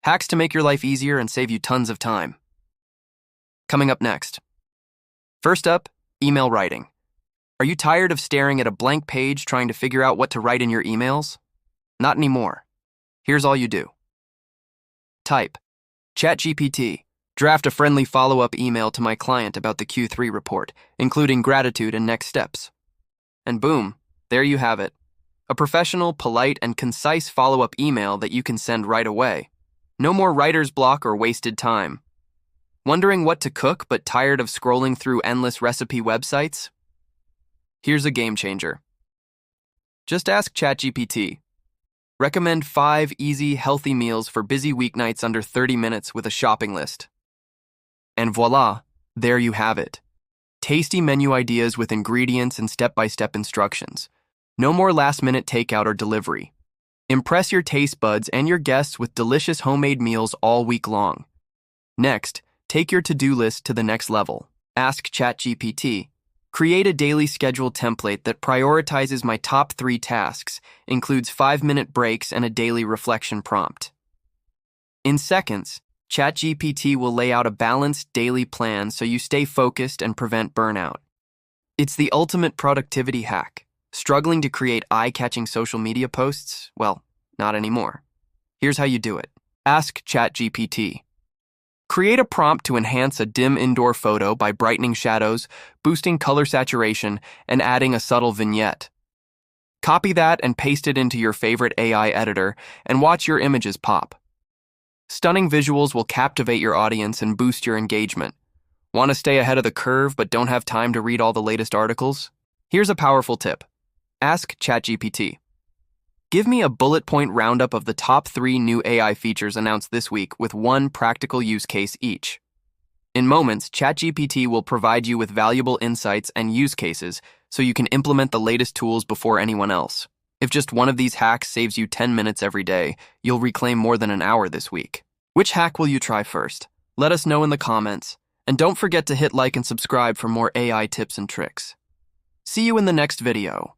Hacks to make your life easier and save you tons of time. Coming up next. First up, email writing. Are you tired of staring at a blank page trying to figure out what to write in your emails? Not anymore. Here's all you do. Type, ChatGPT, draft a friendly follow-up email to my client about the Q3 report, including gratitude and next steps. And boom, there you have it. A professional, polite, and concise follow-up email that you can send right away. No more writer's block or wasted time. Wondering what to cook but tired of scrolling through endless recipe websites? Here's a game changer. Just ask ChatGPT. Recommend 5 easy, healthy meals for busy weeknights under 30 minutes with a shopping list. And voila, there you have it. Tasty menu ideas with ingredients and step-by-step instructions. No more last-minute takeout or delivery. Impress your taste buds and your guests with delicious homemade meals all week long. Next, take your to-do list to the next level. Ask ChatGPT. Create a daily schedule template that prioritizes my top 3 tasks, includes 5-minute breaks and a daily reflection prompt. In seconds, ChatGPT will lay out a balanced daily plan so you stay focused and prevent burnout. It's the ultimate productivity hack. Struggling to create eye-catching social media posts? Well, not anymore. Here's how you do it. Ask ChatGPT. Create a prompt to enhance a dim indoor photo by brightening shadows, boosting color saturation, and adding a subtle vignette. Copy that and paste it into your favorite AI editor and watch your images pop. Stunning visuals will captivate your audience and boost your engagement. Want to stay ahead of the curve but don't have time to read all the latest articles? Here's a powerful tip. Ask ChatGPT. Give me a bullet point roundup of the top 3 new AI features announced this week with one practical use case each. In moments, ChatGPT will provide you with valuable insights and use cases so you can implement the latest tools before anyone else. If just one of these hacks saves you 10 minutes every day, you'll reclaim more than an hour this week. Which hack will you try first? Let us know in the comments. And don't forget to hit like and subscribe for more AI tips and tricks. See you in the next video.